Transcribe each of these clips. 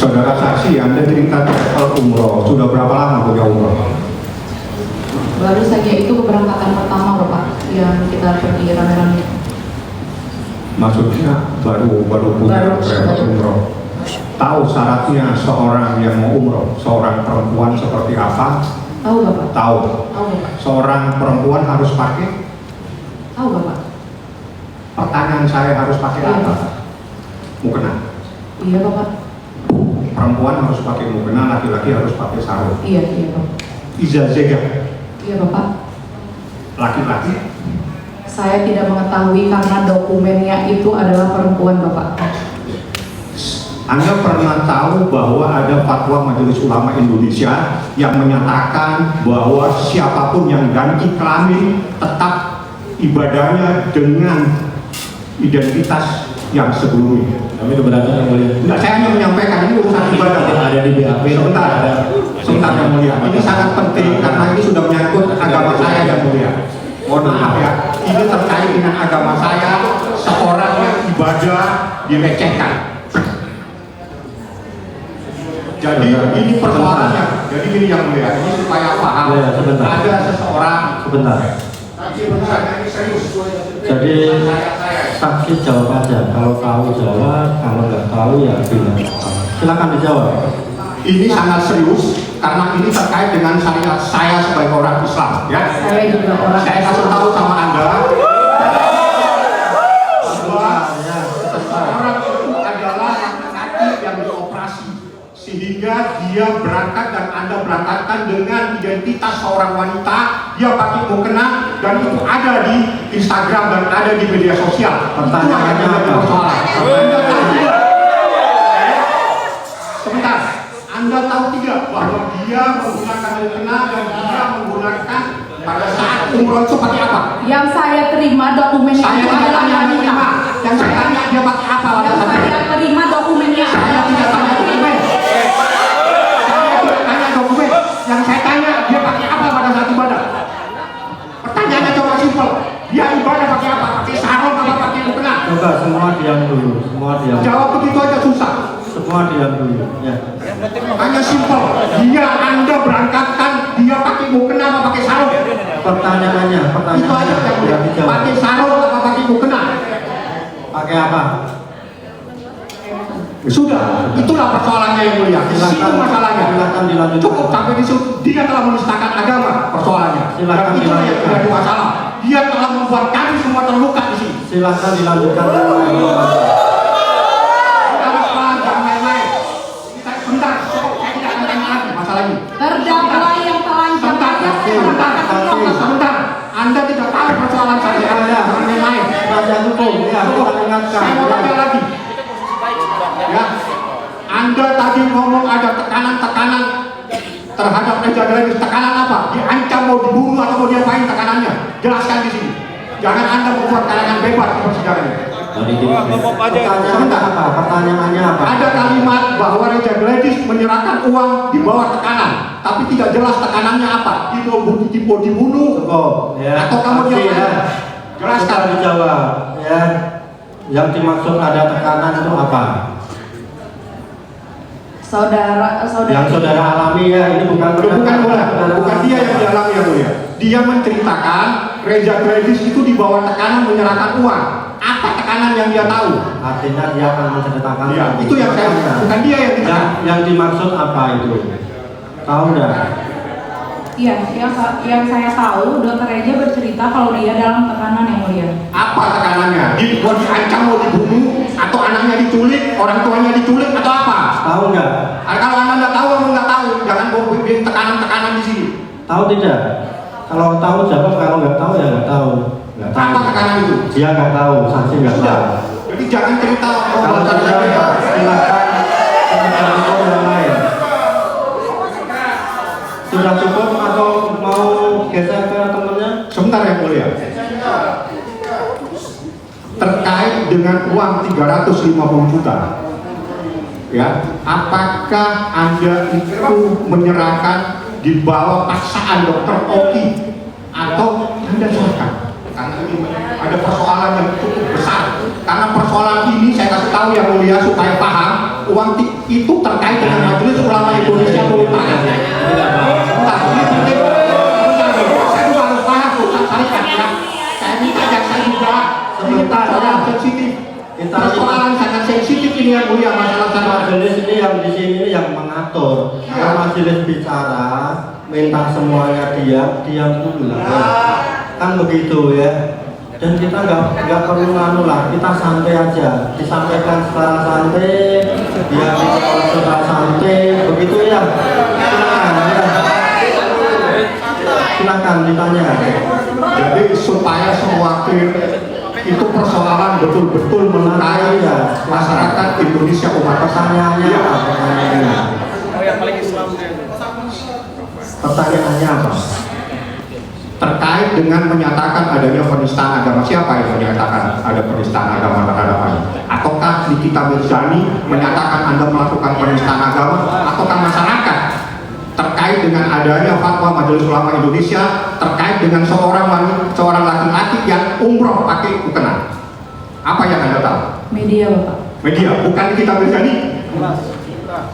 Saudara saksi, Anda cerita travel umroh, sudah berapa lama punya umroh? Baru saja itu keberangkatan pertama Bapak yang kita pergi rame-rame. Maksudnya baru punya travel umroh. Tahu syaratnya seorang yang mau umroh, seorang perempuan seperti apa? Tahu Bapak? Tahu. Tahu Bapak? Seorang perempuan harus pakai? Tahu Bapak? Pertanyaan saya harus pakai apa? Mukena. Iya Bapak. Perempuan harus pakai mukena, laki-laki harus pakai sarung. Iya Bapak. Ijazah. Iya Bapak. Laki-laki? Saya tidak mengetahui karena dokumennya itu adalah perempuan Bapak. Anda pernah tahu bahwa ada fatwa Majelis Ulama Indonesia yang menyatakan bahwa siapapun yang ganti kelamin tetap ibadahnya dengan identitas yang sebelumnya. Kami keberatan yang mulia. Enggak, saya hanya menyampaikan ini urusan ibadah. Ada di BAP. Sebentar yang mulia. Ini sangat penting karena ini sudah menyangkut agama saya yang mulia. Mohon maaf ya, ini terkait dengan agama saya. Seorang yang ibadah dilecehkan. Jadi ini persoalannya. Jadi ini yang mulia. Ini supaya paham. Ya, sebentar. Ada seseorang. Sebentar. Ini serius. Jadi saksi jawab aja. Kalau tahu jawab, kalau nggak tahu ya bilang. Silakan dijawab. Ini sangat serius karena ini terkait dengan syariat saya sebagai orang Islam, ya. Saya juga orang Saya kasih tahu sama Anda bahwa seseorang itu adalah laki-laki yang dioperasi sehingga dia berangkat dan Anda berangkatkan dengan identitas seorang wanita, dia pakai mukena dan itu ada di Instagram dan ada di media sosial. Pertanyaannya apa? Sebentar, Anda tahu tidak bahwa dia menggunakan mukena dan dia menggunakan pada saat umroh itu pakai apa? Yang saya terima dokumennya Saya itu tidak adalah tanya wanita. terima, yang saya tanya dia pakai apa pada Yang saat itu? saya terima dokumennya Saya adalah tidak tanya dokumen. Saya tidak tanya dokumen. Yang saya tanya dia pakai apa pada saat ibadah? Pertanyaannya coba simpel. Dia ibadah pakai apa? Pakai sarung apa pakai mukena? Coba semua diam dulu. Semua diam. Jawab begitu aja susah. Semua diam dulu. Ya. Hanya simpel. Dia Anda berangkatkan dia pakai mukena apa pakai sarung? Pertanyaannya, Itu aja yang mulia. dijawab. Pakai sarung apa pakai mukena? Pakai apa? Sudah, itulah persoalannya yang mulia. Di situ masalahnya. Silakan dilanjutkan. Cukup sampai di situ. Dia telah menistakan agama persoalannya. Silakan Dan itulah yang dilanjutkan. menjadi masalah. Dia telah membuat kami semua terluka di sini. Silakan dilanjutkan. Harus pelan, jangan main-main. Bentar, saya tidak akan tanya lagi masalah ini. terdakwa yang telanjang Sebentar. Anda tidak tahu persoalan saya. Jangan main-main. Raja hukum, ya, kita ingatkan. Saya mau tanya lagi. Ya, Anda tadi ngomong ada tekanan-tekanan terhadap Reza Gladys. Tekanan apa? Diancam mau dibunuh atau mau diapain tekanannya? Jelaskan di sini. Jangan Anda membuat kalangan bebas di persidangan ini. Pertanyaannya apa? Pertanyaannya apa? Ada kalimat bahwa Reza Gladys menyerahkan uang di bawah tekanan, tapi tidak jelas tekanannya apa. Mau dibunuh Cukup, ya. atau kamu Saksi, diapain? ya. Jelaskan. Bisa dijawab, ya. Yang dimaksud ada tekanan itu apa? Yang saudara alami ya, ini bukan bukan dia yang dialami ya mulia. Dia menceritakan Reza Gladys itu di bawah tekanan menyerahkan uang. Apa tekanan yang dia tahu? Artinya dia akan menceritakan. Ya, itu yang saya, bukan dia yang yang dimaksud apa itu? Tahu nggak? Iya, yang saya tahu dokter Reza bercerita kalau dia dalam tekanan yang mulia. Apa tekanannya? Mau diancam, mau dibunuh, atau anaknya diculik, orang tuanya diculik, atau apa? Tahu nggak? Kalau anda nggak tahu, kamu nggak tahu. Jangan bikin tekanan-tekanan di sini. Tahu tidak? Kalau tahu jawab, kalau nggak tahu ya nggak tahu. Nggak tahu. Apa tekanan itu? Dia nggak tahu, saksi nggak tahu. Jadi jangan cerita Kalau tidak, silakan penegak hukum yang lain. Sudah cukup atau mau geser ke temennya? Sebentar ya mulia. Terkait dengan uang 350 juta, ya, apakah anda itu menyerahkan di bawah paksaan dokter Oki atau anda serahkan? Karena ini ada persoalan yang cukup besar. Karena persoalan ini saya kasih tahu yang mulia supaya paham uang itu terkait dengan Majelis Ulama Indonesia melupakan. Bentar, ini penting. Saya juga harus paham urusan syariat ya. Saya minta jaksa juga ini persoalan sensitif. Persoalan sangat sensitif ini yang mulia, masalah majelis ini yang di sini yang mengatur. Kalau majelis bicara, minta semuanya diam dulu lah. Kan begitu ya. Dan kita nggak perlu nganu lah, kita santai aja, disampaikan secara santai, dia bicara secara santai, begitu ya. Silakan ditanya. Jadi supaya semua itu persoalan betul-betul melukai masyarakat Indonesia umat pertanyaannya apa? Pertanyaannya apa? terkait dengan menyatakan adanya penistaan agama. Siapa yang menyatakan ada penistaan agama terhadap Anda? Ataukah Nikita Mirzani menyatakan Anda melakukan penistaan agama? Ataukah masyarakat terkait dengan adanya fatwa Majelis Ulama Indonesia terkait dengan seorang laki-laki yang umroh pakai mukena? Apa yang Anda tahu? Media, Bapak. Media, bukan Nikita Mirzani.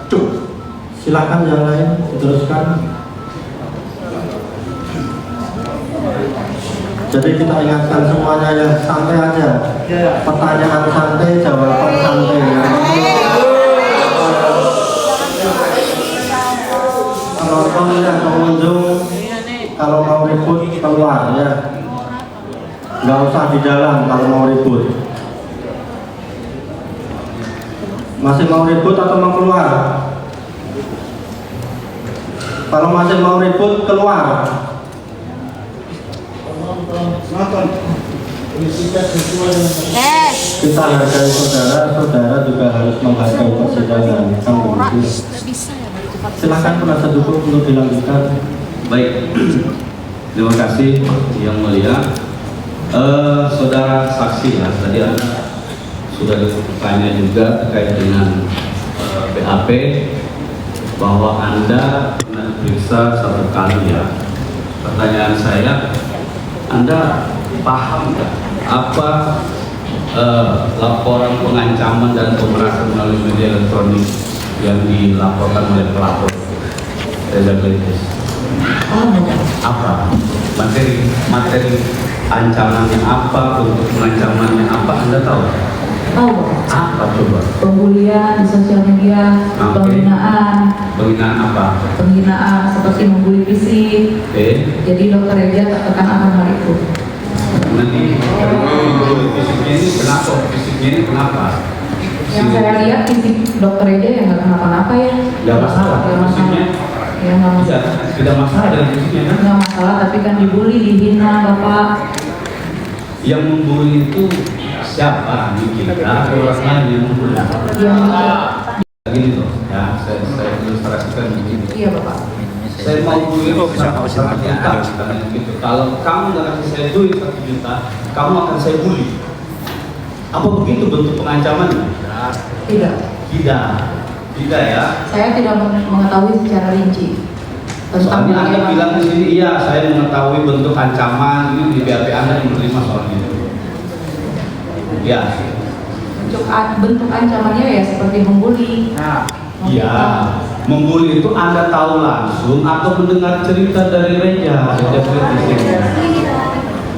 Cuk. Silakan yang lain diteruskan. Jadi kita ingatkan semuanya ya, santai aja. Pertanyaan santai, jawaban santai ya. Penonton dan pengunjung kalau mau ribut keluar ya. Nggak usah di dalam kalau mau ribut. Masih mau ribut atau mau keluar? Kalau masih mau ribut keluar. Kita hargai saudara, saudara juga harus menghargai persidangan. Silakan penasihat hukum untuk dilanjutkan. Baik, terima kasih yang mulia. Saudara saksi ya, tadi Anda sudah ditanya juga terkait dengan BAP bahwa Anda pernah diperiksa 1 kali ya. Pertanyaan saya, Anda paham nggak apa laporan pengancaman dan pemerasan melalui media elektronik yang dilaporkan oleh pelapor Reza Gletis? Apa materi ancamannya apa, untuk pengancamannya apa, Anda tahu? Tahu. Apa coba? Pembulian di sosial media, penghinaan. Penghinaan apa? Penghinaan seperti membuli fisik. Jadi dokter Reja tertekan akan hal itu. Nanti fisiknya ini kenapa? Fisiknya ini kenapa? Yang saya lihat fisik dokter Reja ya nggak kenapa-napa ya. Nggak masalah. Nggak masalah. Ya nggak masalah. Tidak masalah dengan fisiknya kan? Nggak masalah, tapi kan dibully, dihina, Bapak. Yang membuli itu siapa? Kita orang lain yang membuli. Gini loh, ya saya ilustrasikan begini. Iya Bapak. Saya mau duit 1 juta, gitu. Kalau kamu nggak kasih saya duit 1 juta, kamu akan saya bully. Apa begitu bentuk pengancamannya? Tidak. Tidak ya. Saya tidak mengetahui secara rinci. Soalnya Anda bilang di sini, iya saya mengetahui bentuk ancaman ini di BAP Anda yang menerima soal itu. Ya. Bentuk ancamannya ya seperti membuli. Iya. Membuli itu Anda tahu langsung atau mendengar cerita dari Reja di sini.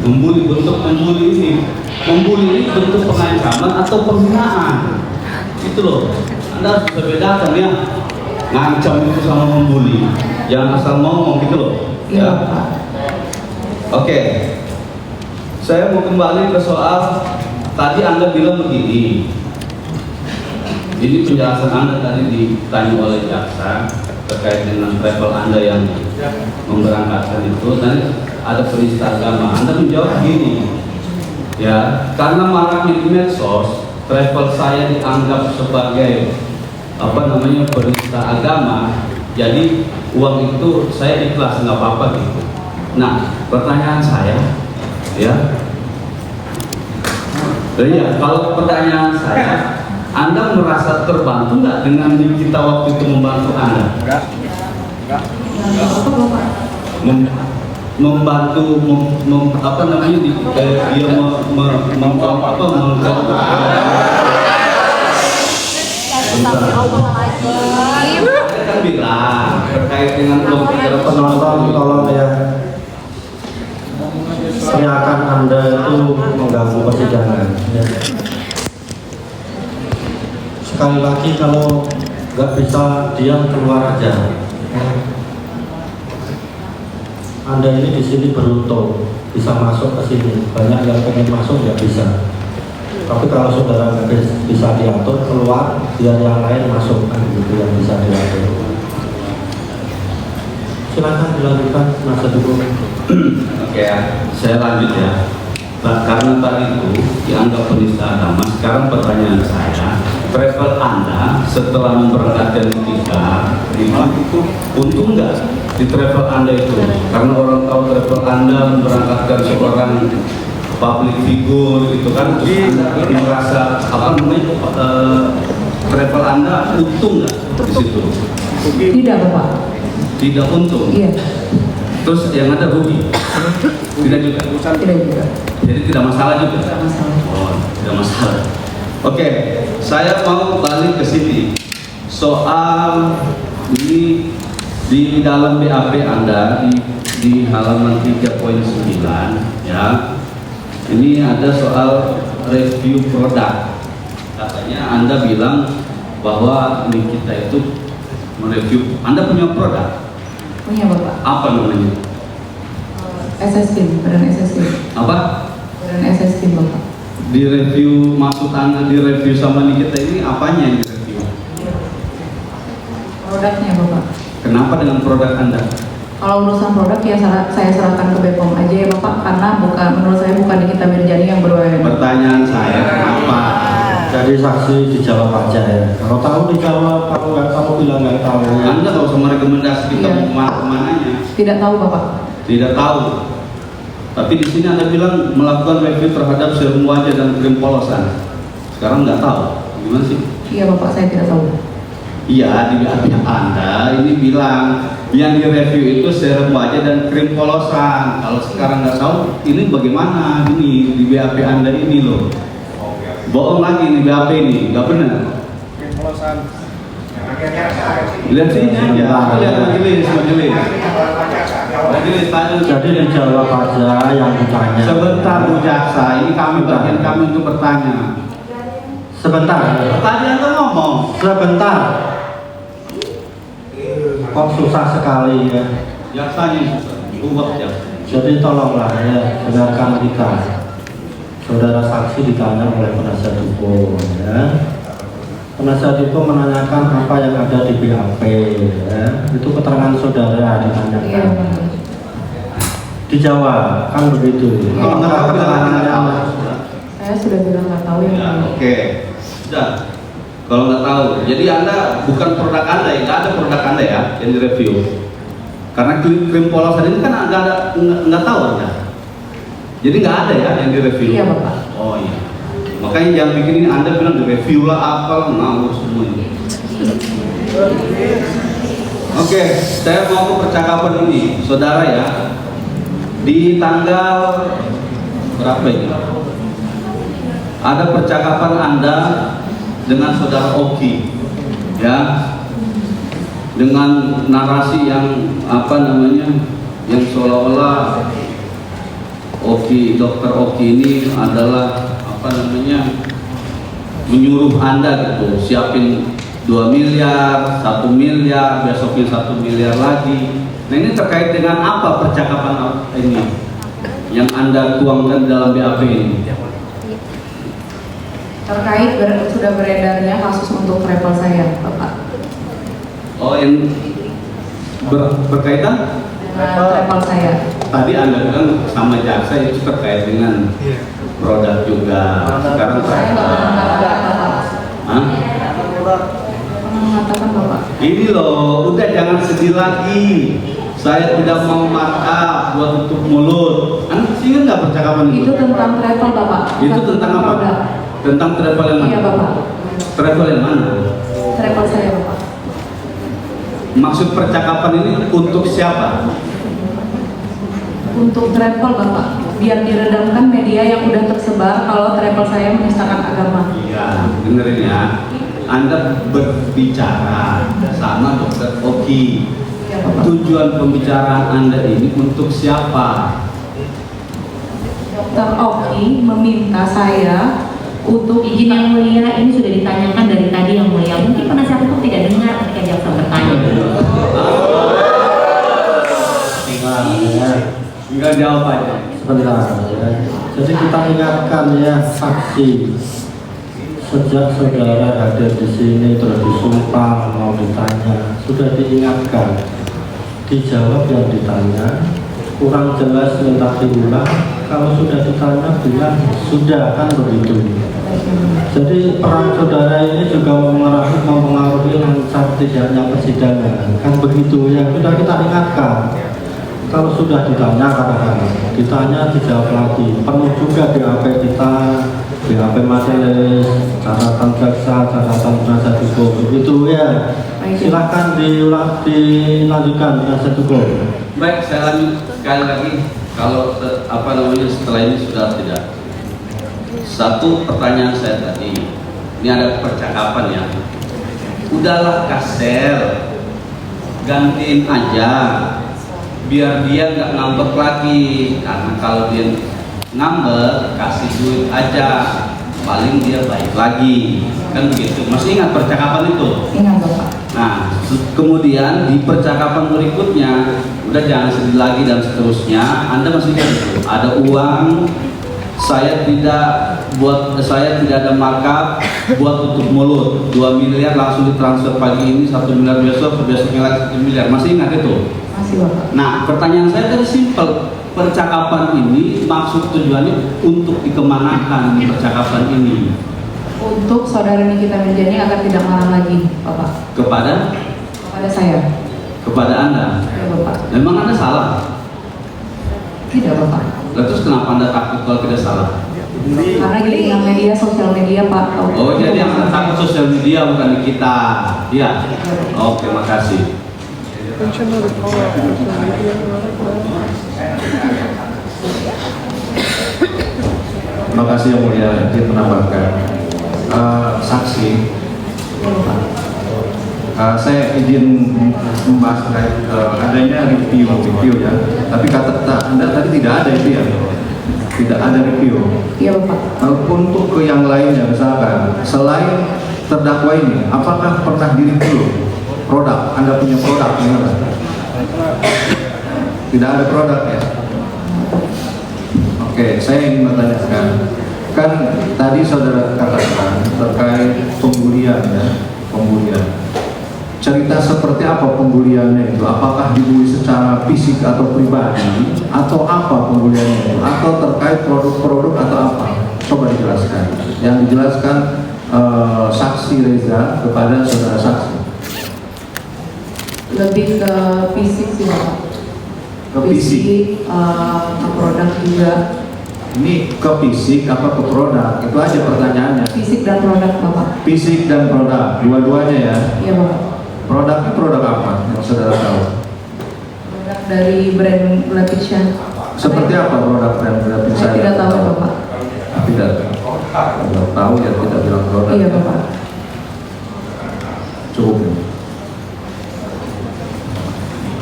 Membuli, bentuk membuli ini bentuk pengancaman atau penghinaan. Itu loh. Anda harus bisa bedakan ya. Ngancam itu sama membuli. Jangan asal ngomong gitu loh. Iya, Ya. Pak. Oke. Saya mau kembali ke soal tadi Anda bilang begini. Ini penjelasan Anda tadi ditanya oleh jaksa terkait dengan travel Anda yang memberangkatkan itu. Tadi ada penista agama. Anda menjawab begini. Ya, karena maraknya di medsos, travel saya dianggap sebagai penista agama, jadi uang itu saya ikhlas, nggak apa-apa gitu. Nah, pertanyaan saya ya, kalau pertanyaan saya, Anda merasa terbantu nggak dengan kita waktu itu membantu Anda? Enggak. Membantu Astagfirullahaladzim. Saya kan bilang terkait dengan Penonton tolong ya, teriakan Anda itu mengganggu persidangan ya. Sekali lagi kalau nggak bisa diam keluar aja ya. Anda ini di sini beruntung bisa masuk ke sini, banyak yang pengen masuk nggak bisa. Tapi kalau saudara nggak bisa diatur keluar, biar yang lain masuk kan gitu yang bisa diatur. Silakan dilanjutkan penasihat hukum. Oke ya, saya lanjut ya. Karena tadi itu dianggap penista agama. Sekarang pertanyaan saya, travel Anda setelah memberangkatkan ketika itu untung nggak di travel Anda itu? Karena orang tahu travel Anda memberangkatkan seorang public figure itu kan, terus Anda merasa apa namanya travel Anda untung nggak di situ? Tidak Bapak. Tidak untung. Iya. Terus yang ada rugi? Tidak juga. Tidak juga. Jadi tidak masalah juga. Tidak masalah. Oh, tidak masalah. Oke, saya mau balik ke sini. Soal ini di dalam BAP Anda di halaman 3.9 ya. Ini ada soal review produk. Katanya Anda bilang bahwa ini kita itu mereview. Anda punya produk? Punya Bapak. Apa namanya? SSK, badan SSK. Apa? Badan SSK Bapak. Di review, maksud Anda di review sama kita ini apanya yang direview? Produknya Bapak. Kenapa dengan produk Anda? Kalau urusan produk ya saya serahkan ke BPOM aja ya Bapak, karena menurut saya bukan di kita Mirjani yang berwenang. Pertanyaan saya kenapa? Jadi saksi dijawab aja ya. Kalau tahu dijawab, kalau nggak tahu bilang nggak tahu. Anda nggak usah merekomendasi kita Iya. mau kemananya. Tidak tahu Bapak. Tidak tahu. Tapi di sini Anda bilang melakukan review terhadap serum wajah dan krim polosan. Sekarang nggak tahu. Gimana sih? Iya Bapak, saya tidak tahu. Iya, di BAP Anda ini bilang yang direview itu serum wajah dan krim polosan. Kalau sekarang nggak tahu, ini bagaimana ini di BAP Anda ini loh? Bohong lagi nih BAP ini, nggak benar. Lihat sini aja, lihat majelis. Majelis tanya. Jadi dijawab aja yang ditanya. Sebentar Bu Jaksa, ini bagian kami untuk bertanya. Sebentar. Tadi Anda ngomong. Sebentar. Kok susah sekali ya. Jaksanya yang susah, ubah jaksa. Jadi tolonglah ya, dengarkan kita. Saudara saksi ditanya oleh penasihat hukum ya. Penasihat hukum menanyakan apa yang ada di BAP ya. Itu keterangan saudara ditanyakan. Iya Bapak. Dijawab kan begitu. Kalau nggak tahu bilang nggak tahu. Saya sudah bilang nggak tahu yang Ya, tahu. oke. Sudah. Kalau nggak tahu, jadi Anda bukan produk Anda ya, nggak ada produk Anda ya yang direview. Karena krim polosan ini kan nggak tahu Anda. Jadi nggak ada ya yang direview. Iya Bapak. Oh iya. Makanya jangan bikin ini Anda bilang direview lah apa ngawur semua ini. Oke, saya mau ke percakapan ini, saudara ya. Di tanggal berapa ini? Ada percakapan Anda dengan saudara Oki, ya, dengan narasi yang apa namanya, yang seolah-olah Dokter Oki ini adalah apa namanya, menyuruh Anda gitu, siapin 2 miliar, 1 miliar, besoknya 1 miliar lagi. Nah ini terkait dengan apa percakapan ini yang Anda tuangkan dalam BAP ini? Terkait sudah beredarnya kasus untuk travel saya Bapak. Oh yang berkaitan? Dengan travel saya. Tadi Anda bilang sama jaksa itu terkait dengan produk juga. Sekarang Saya nggak pernah mengatakan Bapak. Hah? Pernah mengatakan Bapak. Ini loh, udah jangan sedih lagi. Saya tidak mau markup buat tutup mulut. Anda ingat nggak percakapan itu? Itu tentang travel Bapak. Itu bukan tentang apa? produk. Tentang travel yang mana? Iya Bapak. Travel yang mana? Travel saya Bapak. Maksud percakapan ini untuk siapa? Untuk travel Bapak. Biar diredamkan media yang udah tersebar kalau travel saya menistakan agama. Iya, dengerin ya. Anda berbicara sama Dokter Oki. Tujuan pembicaraan Anda ini untuk siapa? Dokter Oki meminta saya untuk Izin yang mulia, ini sudah ditanyakan dari tadi yang mulia. Mungkin penasihat hukum tidak dengar ketika jaksa bertanya. Nah, ya. Tinggal jawab aja. Sebentar ya. Jadi kita ingatkan ya saksi, sejak saudara hadir di sini terus disumpah mau ditanya, sudah diingatkan, dijawab yang ditanya, kurang jelas minta diulang, kalau sudah ditanya bilang sudah, kan begitu. Jadi peran saudara ini juga mempengaruhi lancar tidaknya persidangan, kan begitu ya. Sudah kita ingatkan. Kalau sudah ditanya katakan, ditanya dijawab lagi, penuh juga BAP kita, BAP majelis, catatan jaksa, catatan penasihat hukum, begitu ya. Silahkan dilanjutkan penasihat hukum. Baik, saya lanjut sekali lagi. Kalau setelah ini sudah tidak. Satu pertanyaan saya tadi, ini ada percakapan ya. Udahlah Kasel, gantiin aja, biar dia nggak ngambek lagi. Karena kalau dia ngambek, kasih duit aja, paling dia baik lagi. Kan begitu. Masih ingat percakapan itu? ingat Bapak. Nah, kemudian di percakapan berikutnya, udah jangan sedih lagi dan seterusnya. Anda masih ingat itu? Ada uang. Saya tidak ada markup buat tutup mulut. 2 miliar langsung ditransfer pagi ini, 1 miliar besoknya lagi 1 miliar. Masih ingat itu? Masih Bapak. Nah, pertanyaan saya tadi simpel. Percakapan ini maksud tujuannya untuk dikemanakan percakapan ini? Untuk saudara Nikita Mirzani agar tidak marah lagi, Bapak. Kepada saya. kepada Anda. Ya Bapak. Memang Anda salah? Tidak Bapak. Lalu terus kenapa Anda takut kalau tidak salah? Karena gini yang media, sosial media Pak. Oh, jadi yang Anda takut sosial media bukan di kita. Ya. Oke, makasih. Terima kasih yang mulia, izin menambahkan saksi. Saya izin membahas terkait adanya review ya. Tapi kata Anda tadi tidak ada itu ya, tidak ada review. Iya Bapak. Untuk ke yang lainnya misalkan selain terdakwa ini, apakah pernah direview produk? Anda punya produk gimana? Tidak ada produk ya. Oke, saya ingin menanyakan, kan tadi saudara katakan terkait pembulian ya, pembulian. Cerita seperti apa pembuliannya itu? Apakah dibully secara fisik atau pribadi, atau apa pembuliannya itu? Atau terkait produk-produk atau apa? Coba dijelaskan. Yang dijelaskan saksi Reza kepada saudara saksi. Lebih ke fisik sih Bapak. Ke fisik. Ke produk juga. Ini ke fisik apa ke produk? Itu aja pertanyaannya. Fisik dan produk Bapak. Fisik dan produk, dua-duanya ya. Iya Bapak. Produknya produk apa yang saudara tahu? Produk dari brand Letitia. Seperti apa produk brand Letitia? Saya tidak tahu Bapak. Tidak tahu ya, tidak bilang produk. Iya Bapak. Cukup ya.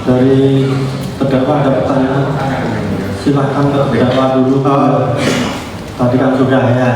Dari terdakwa ada pertanyaan, silahkan terdakwa dulu. Tadi kan sudah ya.